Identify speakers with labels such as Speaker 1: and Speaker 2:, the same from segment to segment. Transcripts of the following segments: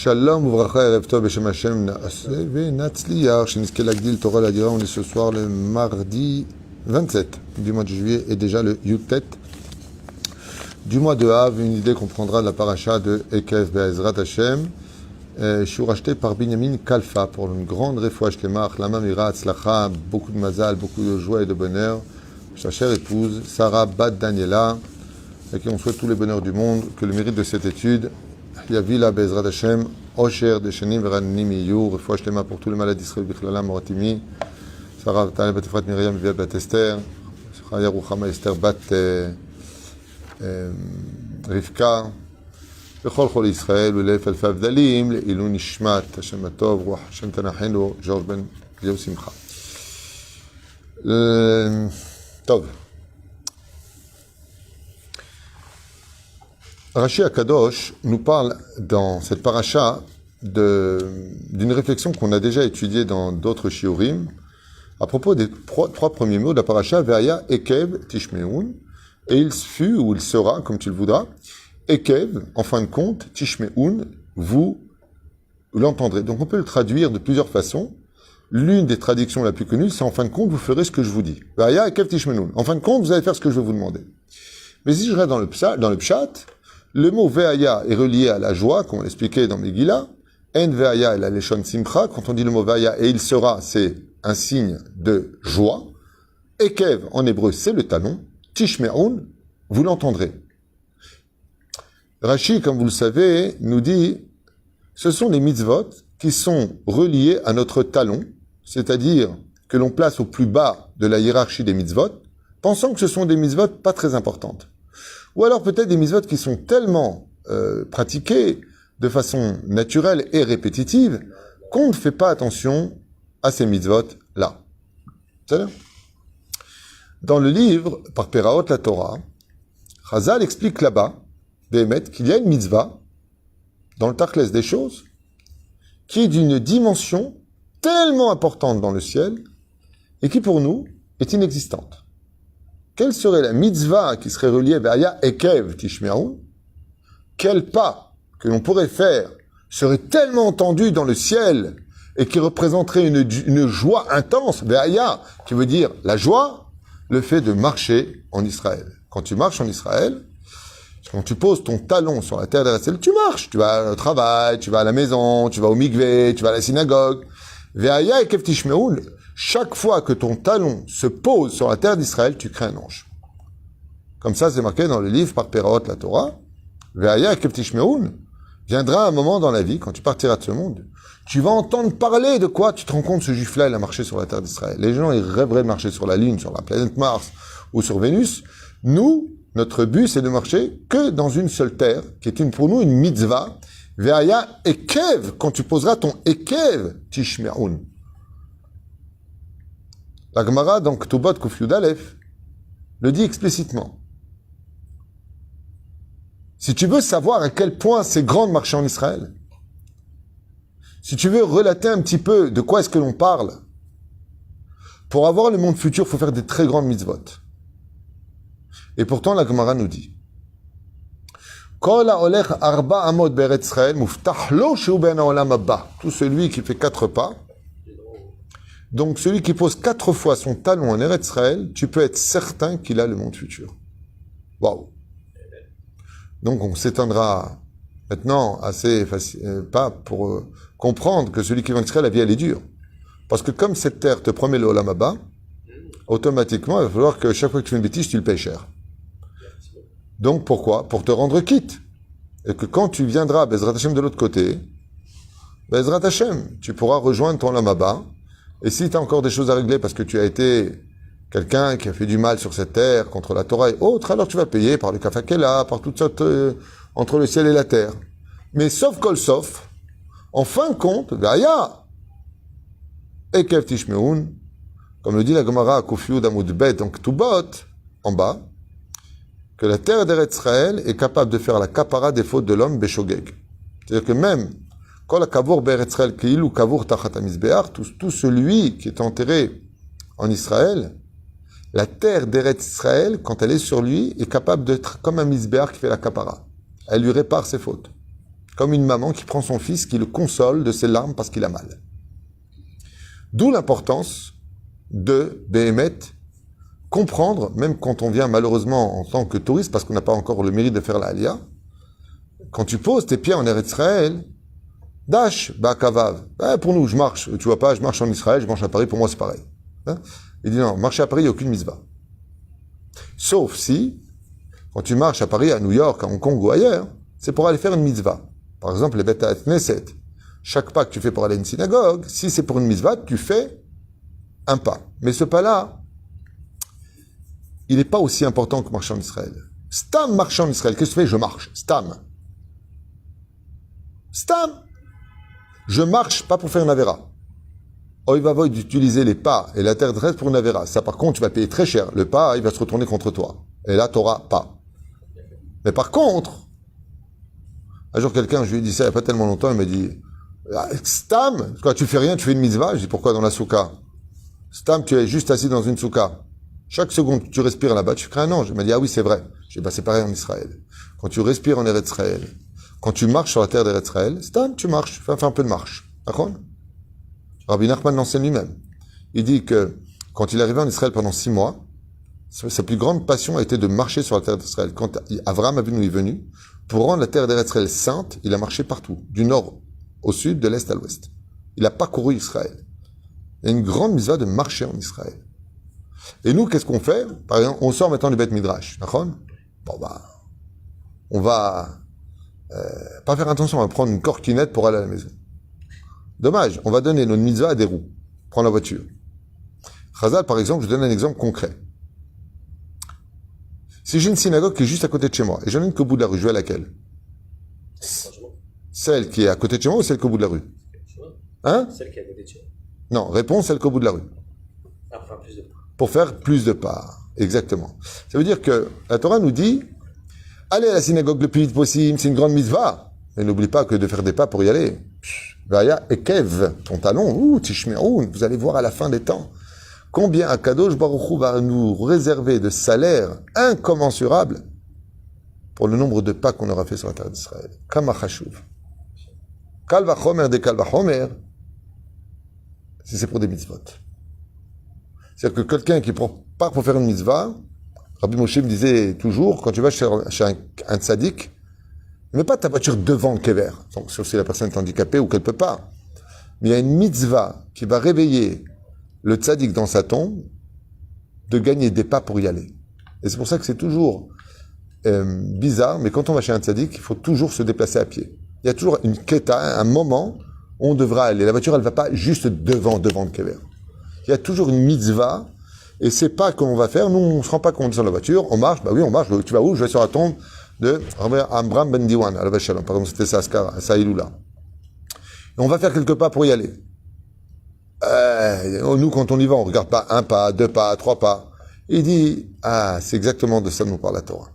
Speaker 1: Shalom uvracha erev tov b'shem Hashem na'aseh ve'natzliach shenizke lagdil Torah ladira. On est ce soir le mardi 27 du mois de juillet et déjà le Yutet du mois de Av, une idée qu'on prendra de la paracha de Ekev Be'ezrat Hashem. Je suis racheté par Binyamin Kalfa pour une grande refouach shlema, achlama mira hatzlacha, beaucoup de mazal, beaucoup de joie et de bonheur. Sa chère épouse Sarah Bat Daniela, à qui on souhaite tous les bonheurs du monde, que le mérite de cette étude Yavila Be'ezrat Hashem, Osher Deshenim Veranim Iyu, refouach shlema pour tous les malades d'Israël, Bichlala Moratimi, Sarah Taleb Bat Efrat Miriam Viat Bat Esther, Chaya Ruchama Esther Bat Rivka, בכל חול ישראל ולאלף אלפי הבדלים, לעילוי נשמת השם הטוב, רוח השם תנחנו, ג'ורג' בן אליהו שמחה. טוב. Rashi Akadosh nous parle dans cette paracha d'une réflexion qu'on a déjà étudiée dans d'autres shiurim à propos des trois premiers mots de la paracha, Ve'aya Ekev Tishmeun, et il fut ou il sera, comme tu le voudras, Ekev, en fin de compte, Tishmeun, vous l'entendrez. Donc on peut le traduire de plusieurs façons. L'une des traductions la plus connue, c'est en fin de compte, vous ferez ce que je vous dis. Ve'aya Ekev Tishmeun. En fin de compte, vous allez faire ce que je vais vous demander. Mais si je reste dans le pshat, le mot Ve'aya est relié à la joie, comme on l'expliquait dans Megillah. En Ve'aya et la Leshon Simcha. Quand on dit le mot Ve'aya et il sera, c'est un signe de joie. Ekev, en hébreu, c'est le talon. Tishmeun, vous l'entendrez. Rashi, comme vous le savez, nous dit, ce sont les mitzvot qui sont reliés à notre talon, c'est-à-dire que l'on place au plus bas de la hiérarchie des mitzvot, pensant que ce sont des mitzvot pas très importantes. Ou alors peut-être des mitzvot qui sont tellement pratiquées de façon naturelle et répétitive qu'on ne fait pas attention à ces mitzvot-là. C'est-à-dire, dans le livre, par Peraot la Torah, Chazal explique là-bas, qu'il y a une mitzvah, dans le Tachles des choses, qui est d'une dimension tellement importante dans le ciel, et qui pour nous est inexistante. Quelle serait la mitzvah qui serait reliée Ve'aya Ekev Tishmeun? Quel pas que l'on pourrait faire serait tellement entendu dans le ciel, et qui représenterait une joie intense, Ve'aya, qui veut dire la joie, le fait de marcher en Israël. Quand tu marches en Israël, quand tu poses ton talon sur la terre d'Israël, tu marches. Tu vas au travail, tu vas à la maison, tu vas au mikvé, tu vas à la synagogue. Ve'aya Ekev Tishmeun, chaque fois que ton talon se pose sur la terre d'Israël, tu crées un ange. Comme ça, c'est marqué dans le livre par Peraot la Torah. Ve'aya Ekev Tishmeun, viendra un moment dans la vie, quand tu partiras de ce monde, tu vas entendre parler de quoi? Tu te rends compte, ce juif-là, il a marché sur la terre d'Israël. Les gens, ils rêveraient de marcher sur la Lune, sur la planète Mars ou sur Vénus. Nous, notre but, c'est de marcher que dans une seule terre, qui est pour nous une mitzvah. Ve'aya Ekev, quand tu poseras ton Ekev Tishmeun. La Gemara, dans Ketubot Kuf Yud Aleph, le dit explicitement. Si tu veux savoir à quel point c'est grand de marcher en Israël, si tu veux relater un petit peu de quoi est-ce que l'on parle, pour avoir le monde futur, il faut faire des très grandes mitzvot. Et pourtant, la Gemara nous dit tout celui qui fait 4 pas, donc celui qui pose 4 fois son talon en Eretz Israël, tu peux être certain qu'il a le monde futur. Waouh! Donc on s'étendra maintenant assez facile, pas pour comprendre que celui qui va en Israël, la vie elle est dure. Parce que comme cette terre te promet le Olam Haba, automatiquement il va falloir que chaque fois que tu fais une bêtise, tu le payes cher. Donc pourquoi? Pour te rendre quitte. Et que quand tu viendras Bezrat Hashem de l'autre côté, Bezrat Hashem, tu pourras rejoindre ton Olam Haba. Et si tu as encore des choses à régler parce que tu as été quelqu'un qui a fait du mal sur cette terre contre la Torah et autres, alors tu vas payer par le kafakela, par toutes sortes entre le ciel et la terre. Mais sauf kol sauf, en fin de compte, Ve'aya Ekev Tishmeun, comme le dit la Gemara à Kuf Yud Amud Bet, donc Tubot, en bas, que la terre d'Eretz Israël est capable de faire la kapara des fautes de l'homme Beshogeg. C'est-à-dire que même Kol HaKavur Be'Eretz Israël Keilu Kavur Tachat HaMizbeach, tout celui qui est enterré en Israël, la terre d'Eretz Israël, quand elle est sur lui, est capable d'être comme un Mizbeach qui fait la kapara. Elle lui répare ses fautes. comme une maman qui prend son fils, qui le console de ses larmes parce qu'il a mal. D'où l'importance de Béhémet comprendre, même quand on vient malheureusement en tant que touriste, parce qu'on n'a pas encore le mérite de faire la Aliyah, quand tu poses tes pieds en Eretz Israël, Dash, Kavav. Pour nous, je marche, tu vois pas, je marche en Israël, je marche à Paris, pour moi c'est pareil. Hein? Il dit non, marcher à Paris, il n'y a aucune mitzvah. Sauf si, quand tu marches à Paris, à New York, à Hong Kong ou ailleurs, c'est pour aller faire une mitzvah. Par exemple, les Beth Knesset. Chaque pas que tu fais pour aller à une synagogue, si c'est pour une mitzvah, tu fais un pas. Mais ce pas-là, il n'est pas aussi important que marcher en Israël. Stam marcher en Israël. Qu'est-ce que tu fais? Je marche. Stam. Stam. Je marche pas pour faire une avéra. Il va d'utiliser les pas et la terre terrestre pour une avéra. Ça, par contre, tu vas payer très cher. Le pas, il va se retourner contre toi. Et là, tu n'auras pas. Mais par contre, un jour, quelqu'un, je lui ai dit ça il n'y a pas tellement longtemps, il m'a dit Stam, quand tu fais rien, tu fais une mitzvah. Je dis pourquoi dans la souka? Stam, tu es juste assis dans une souka. Chaque seconde que tu respires là-bas, tu crées un ange. Il m'a dit ah oui, c'est vrai. Je dis c'est pareil en Israël. Quand tu respires en Eretz Israël, quand tu marches sur la terre d'Eretz Israël, Stam, tu marches, fais un peu de marche. D'accord? Rabbi Nachman l'enseigne lui-même. Il dit que quand il est arrivé en Israël pendant 6 mois, sa plus grande passion a été de marcher sur la terre d'Israël. Quand Abraham Avinu est venu, pour rendre la terre d'Israël sainte, il a marché partout, du nord au sud, de l'est à l'ouest. Il n'a pas couru Israël. Il y a une grande mitzvah de marcher en Israël. Et nous, qu'est-ce qu'on fait? Par exemple, on sort maintenant du Beth Midrash. D'accord? Bon, on va pas faire attention, on va prendre une cortinette pour aller à la maison. Dommage, on va donner notre mitzvah à des roues. Prends la voiture. Chazal, par exemple, je donne un exemple concret. Si j'ai une synagogue qui est juste à côté de chez moi, et j'en ai une qu'au bout de la rue, je vais à laquelle? Celle qui est à côté de chez moi ou celle qu'au bout de la rue? Hein?
Speaker 2: Celle qui est à côté de chez moi.
Speaker 1: Non, réponse, celle qu'au bout de la rue.
Speaker 2: Ah, pour faire plus de pas.
Speaker 1: Pour faire plus de pas. Exactement. Ça veut dire que la Torah nous dit, allez à la synagogue le plus vite possible, c'est une grande mitzvah. Mais n'oublie pas que de faire des pas pour y aller. Vaya Ekev, ton talon, Tishmeroun, vous allez voir à la fin des temps combien Akadosh Baruch Hu va nous réserver de salaire incommensurable pour le nombre de pas qu'on aura fait sur la terre d'Israël. Kama chashuv. Kal vachomer de kal vachomer, si c'est pour des mitzvot. C'est-à-dire que quelqu'un qui part pour faire une mitzvah, Rabbi Moshe me disait toujours, quand tu vas chez un tzaddik, ne mets pas ta voiture devant le kever, sauf si la personne est handicapée ou qu'elle ne peut pas. Mais il y a une mitzvah qui va réveiller le tzaddik dans sa tombe de gagner des pas pour y aller. Et c'est pour ça que c'est toujours bizarre, mais quand on va chez un tzaddik, il faut toujours se déplacer à pied. Il y a toujours une keta, un moment où on devra aller. La voiture, elle ne va pas juste devant le kever. Il y a toujours une mitzvah, et c'est pas qu'on va faire. Nous, on ne se rend pas compte sur la voiture, on marche, bah oui, on marche. Tu vas où? Je vais sur la tombe de Amram Ben Diwan, à la Shalom. Par exemple, c'était sa Iloula. Et on va faire quelques pas pour y aller. Nous, quand on y va, on regarde pas 1 pas, 2 pas, 3 pas. Il dit, c'est exactement de ça dont nous parle la Torah.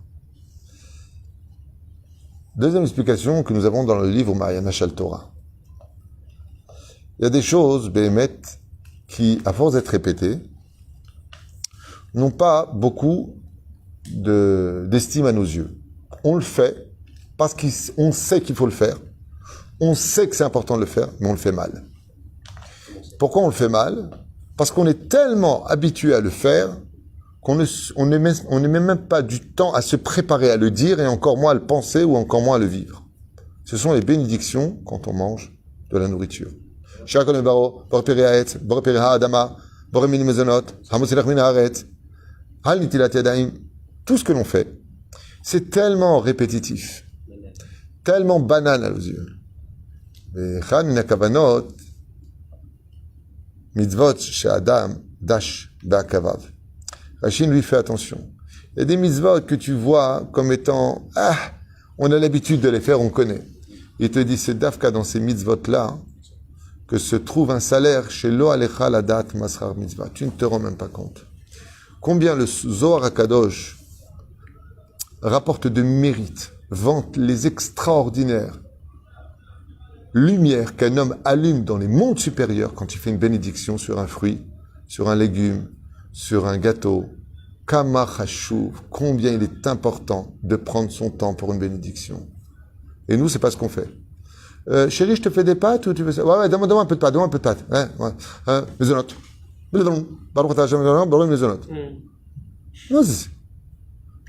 Speaker 1: Deuxième explication que nous avons dans le livre Mariana Shal Torah. Il y a des choses, Béhémet, qui, à force d'être répétées, n'ont pas beaucoup d'estime à nos yeux. On le fait parce qu'on sait qu'il faut le faire. On sait que c'est important de le faire, mais on le fait mal. Pourquoi on le fait mal? Parce qu'on est tellement habitué à le faire qu'on ne met même pas du temps à se préparer à le dire et encore moins à le penser ou encore moins à le vivre. Ce sont les bénédictions quand on mange de la nourriture. Tout ce que l'on fait, c'est tellement répétitif, tellement banal à nos yeux. Mitzvot chez Adam, Dash, Ba'akavav. Rachid lui fait attention. Il y a des mitzvot que tu vois comme étant, on a l'habitude de les faire, on connaît. Il te dit, c'est dafka dans ces mitzvot-là que se trouve un salaire chez Lo Alecha Ladat Masrar Mitzvah. Tu ne te rends même pas compte. Combien le Zohar HaKadosh rapporte de mérite, vante les extraordinaires lumières qu'un homme allume dans les mondes supérieurs quand il fait une bénédiction sur un fruit, sur un légume, sur un gâteau. Kama Chashuv, combien il est important de prendre son temps pour une bénédiction. Et nous, c'est pas ce qu'on fait. Chérie, je te fais des pâtes ou tu veux ça? Ouais, donne-moi un peu de pâtes, donne-moi un peu de pâtes. Maisonnote. Maisonnote. Non,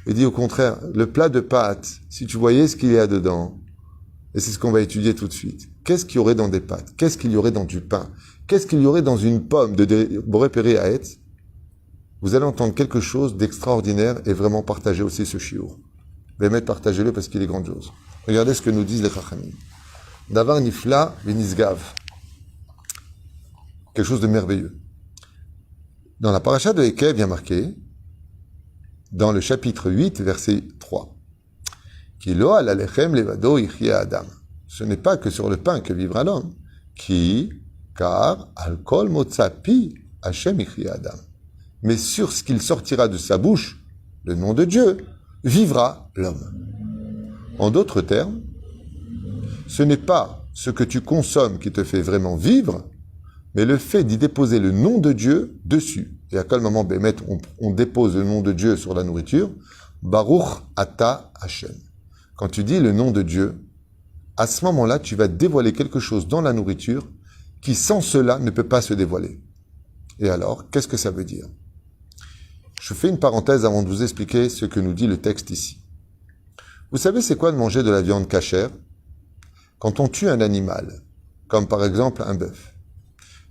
Speaker 1: il dit au contraire, le plat de pâtes, si tu voyais ce qu'il y a dedans, et c'est ce qu'on va étudier tout de suite, qu'est-ce qu'il y aurait dans des pâtes? Qu'est-ce qu'il y aurait dans du pain? Qu'est-ce qu'il y aurait dans une pomme de Boré Péré à Etz? Vous allez entendre quelque chose d'extraordinaire et vraiment partager aussi ce chiour. Bémet, partagez-le parce qu'il est grandiose. Regardez ce que nous disent les Chachamim. Davar nifla v'nisgav. Quelque chose de merveilleux. Dans la paracha de Ekev, il y a marqué, dans le chapitre 8, verset 3, Ki lo al alechem levado yichya adam. Ce n'est pas que sur le pain que vivra l'homme. Car al kol motza pi Hashem yichya adam. Mais sur ce qu'il sortira de sa bouche, le nom de Dieu, vivra l'homme. En d'autres termes, ce n'est pas ce que tu consommes qui te fait vraiment vivre, mais le fait d'y déposer le nom de Dieu dessus. Et à quel moment, Bémet, on dépose le nom de Dieu sur la nourriture? Baruch ata Hashem. Quand tu dis le nom de Dieu, à ce moment-là, tu vas dévoiler quelque chose dans la nourriture qui, sans cela, ne peut pas se dévoiler. Et alors, qu'est-ce que ça veut dire? Je fais une parenthèse avant de vous expliquer ce que nous dit le texte ici. Vous savez c'est quoi de manger de la viande cachère? Quand on tue un animal, comme par exemple un bœuf.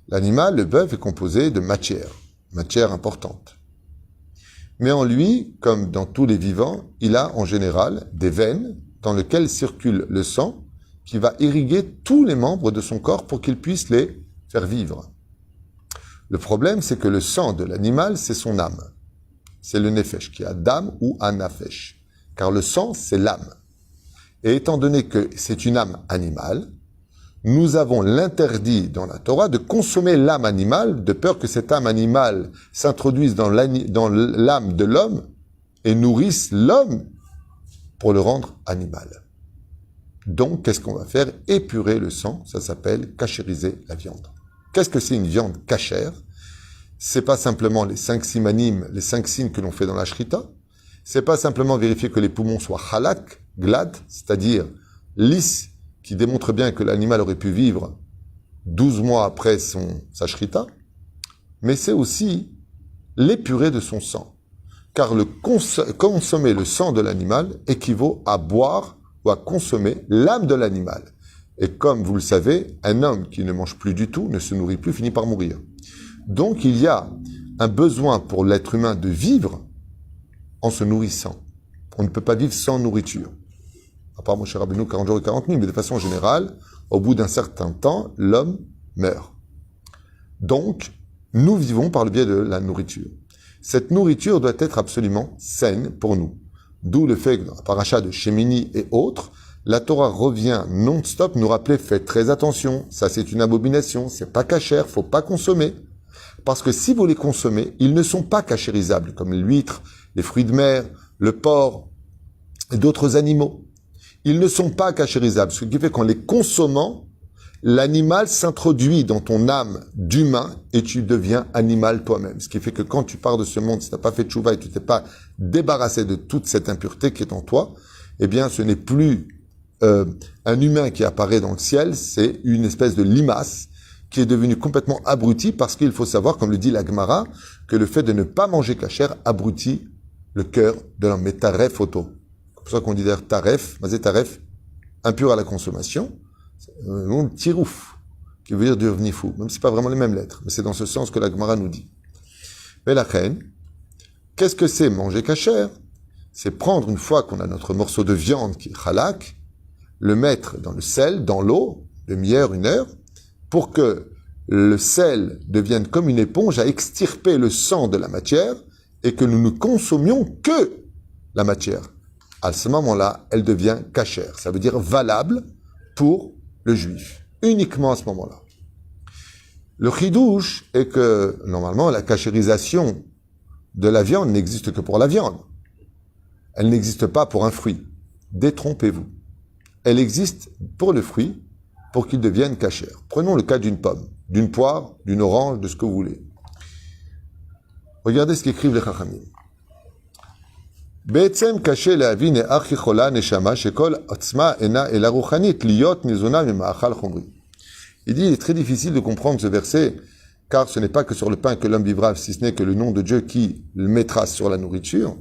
Speaker 1: L'animal, le bœuf, est composé de matière importante. Mais en lui, comme dans tous les vivants, il a en général des veines dans lesquelles circule le sang qui va irriguer tous les membres de son corps pour qu'il puisse les faire vivre. Le problème, c'est que le sang de l'animal, c'est son âme. C'est le nefesh, qui a d'âme ou un nafesh. Car le sang, c'est l'âme. Et étant donné que c'est une âme animale, nous avons l'interdit dans la Torah de consommer l'âme animale, de peur que cette âme animale s'introduise dans l'âme de l'homme et nourrisse l'homme pour le rendre animal. Donc, qu'est-ce qu'on va faire? Épurer le sang, ça s'appelle cachériser la viande. Qu'est-ce que c'est une viande cachère? C'est pas simplement les 5 simanim, les 5 signes que l'on fait dans la shrita. C'est pas simplement vérifier que les poumons soient halak, glad, c'est-à-dire lisses, qui démontre bien que l'animal aurait pu vivre 12 mois après sa shrita, mais c'est aussi l'épurer de son sang. Car consommer le sang de l'animal équivaut à boire ou à consommer l'âme de l'animal. Et comme vous le savez, un homme qui ne mange plus du tout, ne se nourrit plus, finit par mourir. Donc il y a un besoin pour l'être humain de vivre en se nourrissant. On ne peut pas vivre sans nourriture. À part Moshe Rabbeinu, 40 jours et 40 nuits, mais de façon générale, au bout d'un certain temps, l'homme meurt. Donc, nous vivons par le biais de la nourriture. Cette nourriture doit être absolument saine pour nous. D'où le fait que dans la paracha de Shemini et autres, la Torah revient non-stop nous rappeler, faites très attention, ça c'est une abomination, c'est pas cachère, faut pas consommer. Parce que si vous les consommez, ils ne sont pas cachérisables, comme l'huître, les fruits de mer, le porc et d'autres animaux. Ils ne sont pas cachérisables, ce qui fait qu'en les consommant, l'animal s'introduit dans ton âme d'humain et tu deviens animal toi-même. Ce qui fait que quand tu pars de ce monde, si tu n'as pas fait de tchouva et tu t'es pas débarrassé de toute cette impureté qui est en toi, eh bien ce n'est plus un humain qui apparaît dans le ciel, c'est une espèce de limace qui est devenu complètement abruti parce qu'il faut savoir, comme le dit la Gemara, que le fait de ne pas manger cachère abrutit le cœur de l'homme. Mais taref auto. C'est pour ça qu'on dit d'ailleurs taref, mazé taref, impur à la consommation, le nom tirouf, qui veut dire devenir fou, même si c'est pas vraiment les mêmes lettres, mais c'est dans ce sens que la Gemara nous dit. Mais la reine, qu'est-ce que c'est manger cachère? C'est prendre, une fois qu'on a notre morceau de viande qui est halak, le mettre dans le sel, dans l'eau, demi-heure, 1 heure, pour que le sel devienne comme une éponge à extirper le sang de la matière et que nous ne consommions que la matière. À ce moment-là, elle devient cachère. Ça veut dire valable pour le juif. Uniquement à ce moment-là. Le chidouche est que, normalement, la cachérisation de la viande n'existe que pour la viande. Elle n'existe pas pour un fruit. Détrompez-vous. Elle existe pour le fruit, pour qu'il devienne cachère. Prenons le cas d'une pomme, d'une poire, d'une orange, de ce que vous voulez. Regardez ce qu'écrivent les Chachamim. בעצם קשה להבין איך יכולה נשמה שכל עוצמה אינה אלא רוחנית להיות ניזונה ממאכל חומרי. Il dit, il est très difficile de comprendre ce verset, car ce n'est pas que sur le pain que l'homme vivra, si ce n'est que le nom de Dieu qui le mettra sur la nourriture.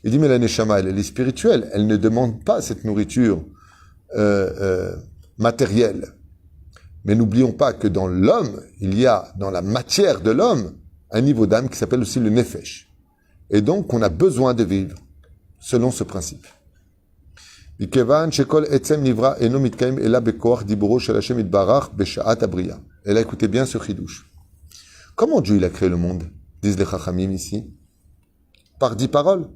Speaker 1: Il dit, mais la neshama, elle est spirituelle, elle ne demande pas cette nourriture matérielle. Mais n'oublions pas que dans l'homme, il y a, dans la matière de l'homme, un niveau d'âme qui s'appelle aussi le nefesh. Et donc, on a besoin de vivre, selon ce principe. Et là, écoutez bien ce chidouche. Comment Dieu il a créé le monde, disent les chachamim ici? Par 10 paroles.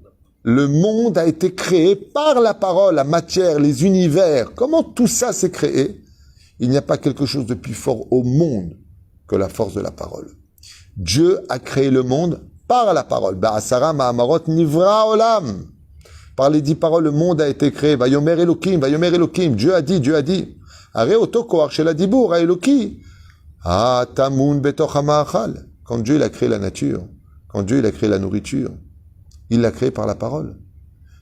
Speaker 1: Le monde a été créé par la parole, la matière, les univers. Comment tout ça s'est créé? Il n'y a pas quelque chose de plus fort au monde que la force de la parole. Dieu a créé le monde par la parole. Ba'asara ma'amarot nivra olam. Par les 10 paroles, le monde a été créé. Vayomer Elokim, Vayomer Elokim. Dieu a dit, Dieu a dit. Are oto koach shel hadibur haEloki. Ah, tamun betoch ha'ma'achal. Quand Dieu il a créé la nature, quand Dieu il a créé la nourriture, il l'a créé par la parole.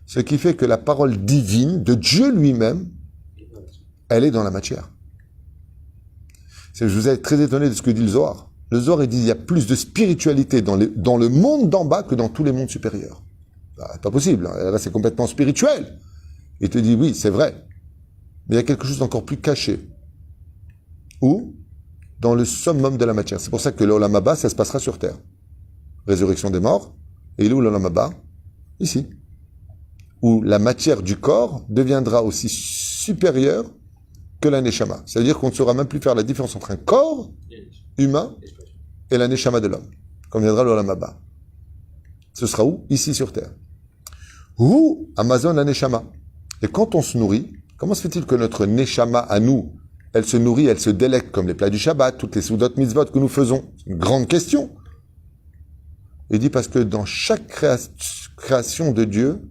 Speaker 1: Ce qui fait que la parole divine de Dieu lui-même, elle est dans la matière. Je vous ai très étonné de ce que dit le Zohar. Le Zohar, il dit, il y a plus de spiritualité dans le monde d'en bas que dans tous les mondes supérieurs. C'est pas possible. Là, c'est complètement spirituel. Il te dit, oui, c'est vrai. Mais il y a quelque chose d'encore plus caché. Où? Dans le summum de la matière. C'est pour ça que l'Olam Haba, ça se passera sur terre. Résurrection des morts. Et il est où l'Olam Haba? Ici. Où la matière du corps deviendra aussi supérieure que la Neshama. Ça veut dire qu'on ne saura même plus faire la différence entre un corps humain et la Neshama de l'homme. Quand viendra l'Olam Haba. Ce sera où? Ici sur terre. Ou Amazon la Neshama. Et quand on se nourrit, comment se fait-il que notre Neshama à nous, elle se nourrit, elle se délecte comme les plats du Shabbat, toutes les soudot mitzvot que nous faisons? C'est une grande question. Il dit parce que dans chaque création de Dieu,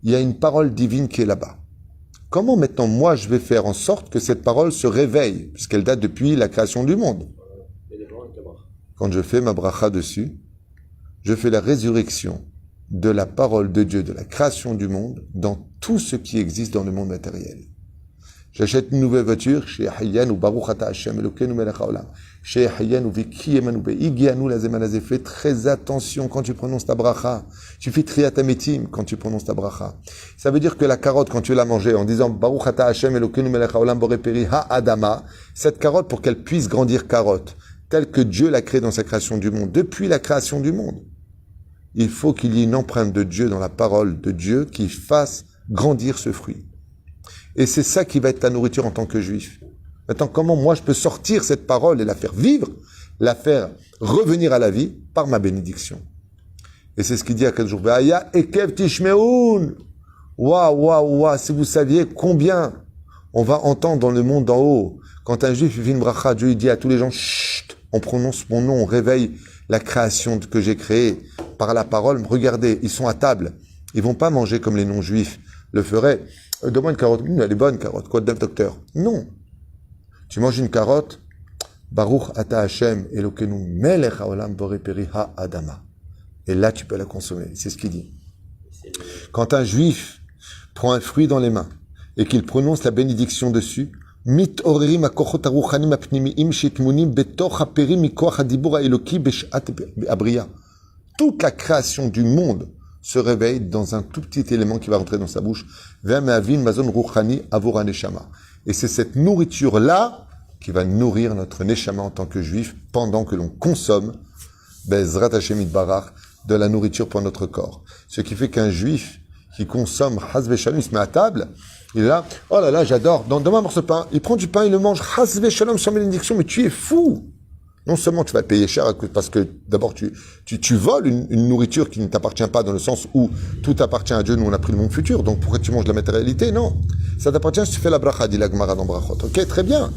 Speaker 1: il y a une parole divine qui est là-bas. Comment maintenant moi je vais faire en sorte que cette parole se réveille, puisqu'elle date depuis la création du monde? Quand je fais ma bracha dessus, je fais la résurrection de la parole de Dieu, de la création du monde, dans tout ce qui existe dans le monde matériel. J'achète une nouvelle voiture, chez Hayyanu Baruch Ata Hashem Elokeinu Melech Haolam, chez Hayyanu Vikiyemanu Beigianu Lazemanazé. Fais très attention quand tu prononces ta bracha. Tu fais Triyat Hametim quand tu prononces ta bracha. Ça veut dire que la carotte, quand tu l'as mangée en disant Baruch Ata Hashem Elokeinu Melech Haolam Boré Peri Ha-Adama, cette carotte, pour qu'elle puisse grandir carotte, telle que Dieu l'a créée dans sa création du monde, depuis la création du monde, il faut qu'il y ait une empreinte de Dieu dans la parole de Dieu qui fasse grandir ce fruit. Et c'est ça qui va être ta nourriture en tant que juif. Maintenant, comment moi je peux sortir cette parole et la faire vivre, la faire revenir à la vie par ma bénédiction? Et c'est ce qu'il dit à quel jour? Aya ekev tishmeun. Waouh, si vous saviez combien on va entendre dans le monde d'en haut. Quand un juif fait une bracha, Dieu il dit à tous les gens, chut, on prononce mon nom, on réveille la création que j'ai créée par la parole. Regardez, ils sont à table. Ils vont pas manger comme les non-juifs le feraient. Donne-moi une carotte. Elle est bonne, carotte. Quoi de neuf, docteur? Non. Tu manges une carotte. Baruch ata Hashem Elokeinu melech haolam boré peri ha-adama. Et là, tu peux la consommer. C'est ce qu'il dit. Quand un juif prend un fruit dans les mains et qu'il prononce la bénédiction dessus, mit orerim akochot aruchanim apnimiim shitmunim betoch haperim mikoach hadibur haeloki beshat abriya. Toute la création du monde se réveille dans un tout petit élément qui va rentrer dans sa bouche. Et c'est cette nourriture-là qui va nourrir notre neshama en tant que juif pendant que l'on consomme Bezrat Hashem Itbarach de la nourriture pour notre corps. Ce qui fait qu'un juif qui consomme Hazve Shalom, il se met à table, il est là, oh là là, j'adore, donne-moi un morceau de pain, il prend du pain, il le mange, Hazve Shalom sans bénédiction, mais tu es fou! Non seulement tu vas payer cher parce que d'abord tu voles une nourriture qui ne t'appartient pas dans le sens où tout appartient à Dieu, nous on a pris le monde futur, donc pourquoi tu manges de la matérialité? Non, ça t'appartient si tu fais la bracha, dit la Gemara dans Brachot. Ok, très bien,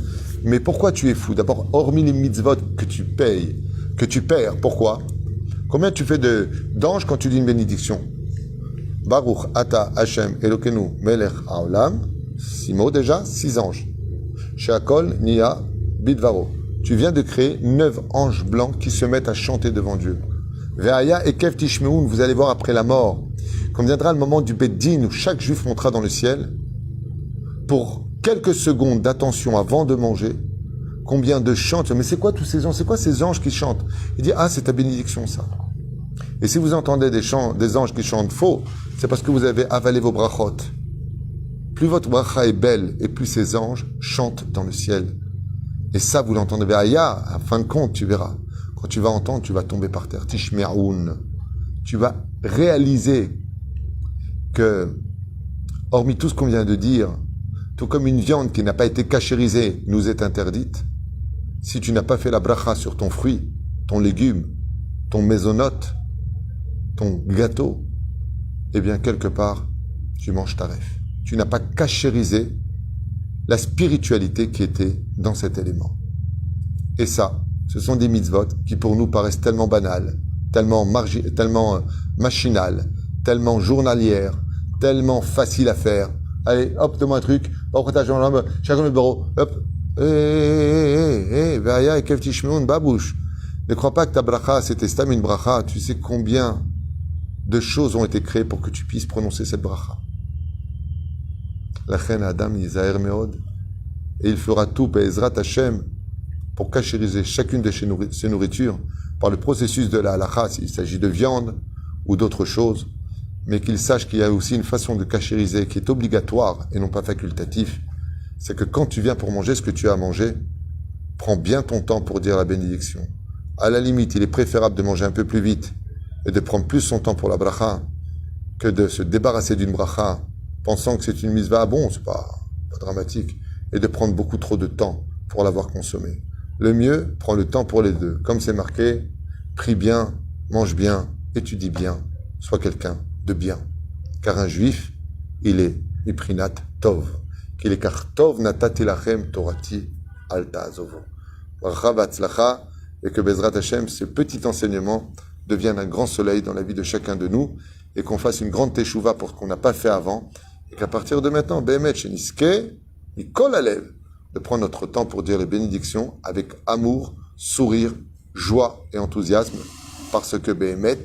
Speaker 1: mais pourquoi tu es fou? D'abord, hormis les mitzvot que tu payes, que tu perds, pourquoi? Combien tu fais d'anges quand tu dis une bénédiction? Baruch ata Hashem Elokeinu melech haolam, 6 mots déjà, 6 anges. Sheakol niya bidvaro. Tu viens de créer 9 anges blancs qui se mettent à chanter devant Dieu. Ve'aya ekev tishmeun, vous allez voir après la mort, quand viendra le moment du Beddin où chaque juif montera dans le ciel, pour quelques secondes d'attention avant de manger, combien de chants, mais c'est quoi tous ces anges, c'est quoi ces anges qui chantent? Il dit, ah, c'est ta bénédiction, ça. Et si vous entendez des anges qui chantent faux, c'est parce que vous avez avalé vos brachot. Plus votre bracha est belle et plus ces anges chantent dans le ciel. Et ça, vous l'entendez. À fin de compte, tu verras. Quand tu vas entendre, tu vas tomber par terre. Tishme'oun. Tu vas réaliser que, hormis tout ce qu'on vient de dire, tout comme une viande qui n'a pas été cachérisée nous est interdite, si tu n'as pas fait la bracha sur ton fruit, ton légume, ton mésonote, ton gâteau, eh bien, quelque part, tu manges ta ref. Tu n'as pas cachérisé la spiritualité qui était dans cet élément. Et ça, ce sont des mitzvot qui pour nous paraissent tellement banales, tellement machinales, tellement journalières, tellement faciles à faire. Allez, hop, donne-moi un truc, chacun le bureau, hop, veaya et kev tishmeun babouche. Ne crois pas que ta bracha, c'était stam une bracha. Tu sais combien de choses ont été créées pour que tu puisses prononcer cette bracha. La reine Adam Yizaher Meod, et il fera tout, Be'ezrat Hashem, pour cachériser chacune de ses nourritures par le processus de la halakha, s'il s'agit de viande ou d'autres choses, mais qu'il sache qu'il y a aussi une façon de cachériser qui est obligatoire et non pas facultatif. C'est que quand tu viens pour manger ce que tu as à manger, prends bien ton temps pour dire la bénédiction. À la limite, il est préférable de manger un peu plus vite et de prendre plus son temps pour la bracha que de se débarrasser d'une bracha pensant que c'est une mitzvah. Bon, c'est pas dramatique, et de prendre beaucoup trop de temps pour l'avoir consommé. Le mieux, prends le temps pour les deux. Comme c'est marqué, prie bien, mange bien, étudie bien, sois quelqu'un de bien. Car un juif, il est miprinat tov. Qu'il est car tov natati lachem torati al ta'azovo. Bracha v'atzlacha, et que Bezrat Hashem, ce petit enseignement, devienne un grand soleil dans la vie de chacun de nous, et qu'on fasse une grande teshuva pour ce qu'on n'a pas fait avant, et qu'à partir de maintenant, Behemet Sheniske, Mikol Alev, de prendre notre temps pour dire les bénédictions avec amour, sourire, joie et enthousiasme, parce que Behemet,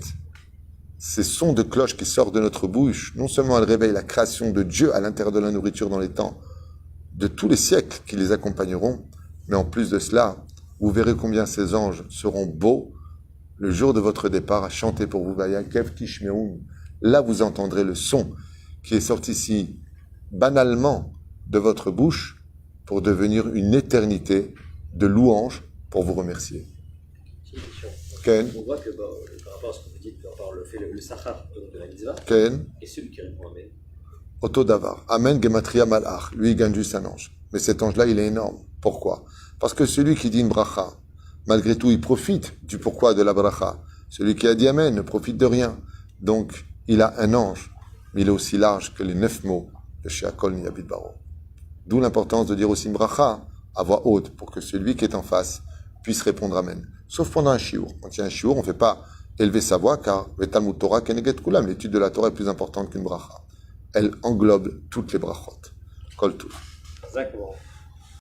Speaker 1: ces sons de cloche qui sortent de notre bouche, non seulement elles réveillent la création de Dieu à l'intérieur de la nourriture dans les temps de tous les siècles qui les accompagneront, mais en plus de cela, vous verrez combien ces anges seront beaux le jour de votre départ à chanter pour vous. Vayakev Tishmeun. Là, vous entendrez le son qui est sorti si banalement de votre bouche pour devenir une éternité de louanges pour vous remercier.
Speaker 2: J'ai une question.
Speaker 1: Ken.
Speaker 2: On voit que par rapport à ce que vous dites, par rapport le sachar de la mitzvah,
Speaker 1: Ken.
Speaker 2: et celui qui répond Amen.
Speaker 1: Otto Davar. Amen Gematria Malach. Lui, il gagne juste un ange. Mais cet ange-là, il est énorme. Pourquoi? Parce que celui qui dit une bracha, malgré tout, il profite du pourquoi de la bracha. Celui qui a dit Amen ne profite de rien. Donc, il a un ange, mais il est aussi large que les 9 mots de Sheakol Niyabit Baro. D'où l'importance de dire aussi une bracha à voix haute pour que celui qui est en face puisse répondre Amen. Sauf pendant un shiur. Quand il y a un shiur, on ne fait pas élever sa voix car le Talmud Torah Keneget Kulam, l'étude de la Torah est plus importante qu'une bracha. Elle englobe toutes les brachot. Kol tout.
Speaker 2: Exactement.